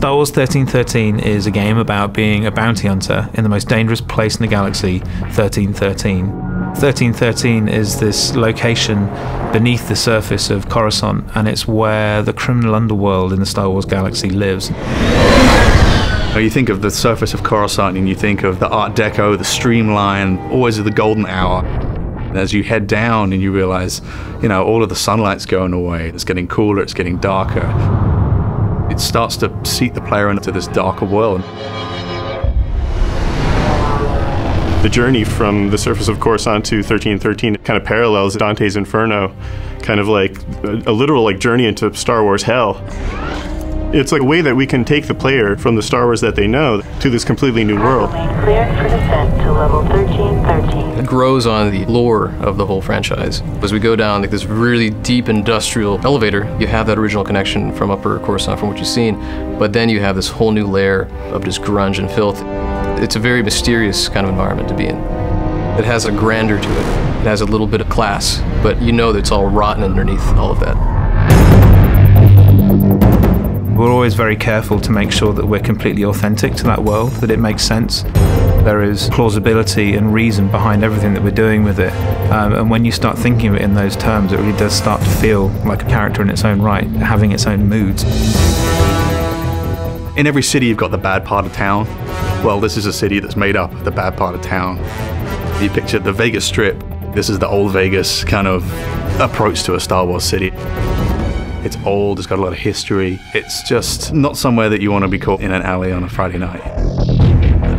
Star Wars 1313 is a game about being a bounty hunter in the most dangerous place in the galaxy, 1313. 1313 is this location beneath the surface of Coruscant, and it's where the criminal underworld in the Star Wars galaxy lives. You think of the surface of Coruscant and you think of the Art Deco, the streamline, always the golden hour. As you head down and you realize, all of the sunlight's going away, it's getting cooler, it's getting darker. It starts to seat the player into this darker world. The journey from the surface of Coruscant to 1313 kind of parallels Dante's Inferno, kind of like a literal journey into Star Wars hell. It's like a way that we can take the player from the Star Wars that they know to this completely new world. Cleared for descent to level 1313. It grows on the lore of the whole franchise. As we go down this really deep industrial elevator, you have that original connection from Upper Coruscant from what you've seen, but then you have this whole new layer of just grunge and filth. It's a very mysterious kind of environment to be in. It has a grandeur to it. It has a little bit of class, but you know that it's all rotten underneath all of that. We're always very careful to make sure that we're completely authentic to that world, that it makes sense. There is plausibility and reason behind everything that we're doing with it. And when you start thinking of it in those terms, it really does start to feel like a character in its own right, having its own moods. In every city you've got the bad part of town. Well, this is a city that's made up of the bad part of town. You picture the Vegas Strip. This is the old Vegas kind of approach to a Star Wars city. It's old, it's got a lot of history. It's just not somewhere that you want to be caught in an alley on a Friday night.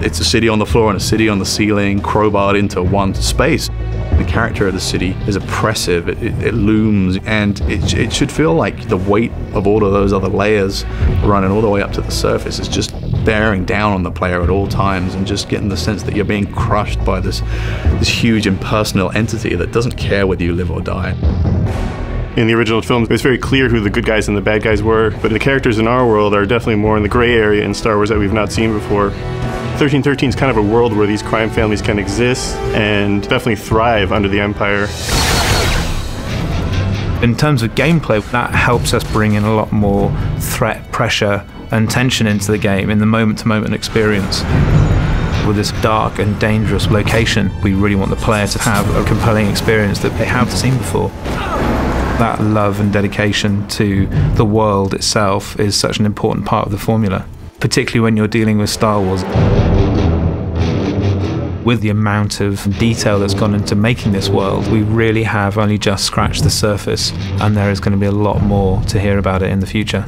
It's a city on the floor and a city on the ceiling, crowbarred into one space. The character of the city is oppressive, it looms, and it should feel like the weight of all of those other layers running all the way up to the surface is just bearing down on the player at all times, and just getting the sense that you're being crushed by this huge impersonal entity that doesn't care whether you live or die. In the original film, it was very clear who the good guys and the bad guys were, but the characters in our world are definitely more in the gray area in Star Wars that we've not seen before. 1313 is kind of a world where these crime families can exist and definitely thrive under the Empire. In terms of gameplay, that helps us bring in a lot more threat, pressure, and tension into the game in the moment-to-moment experience. With this dark and dangerous location, we really want the player to have a compelling experience that they haven't seen before. That love and dedication to the world itself is such an important part of the formula, particularly when you're dealing with Star Wars. With the amount of detail that's gone into making this world, we really have only just scratched the surface, and there is going to be a lot more to hear about it in the future.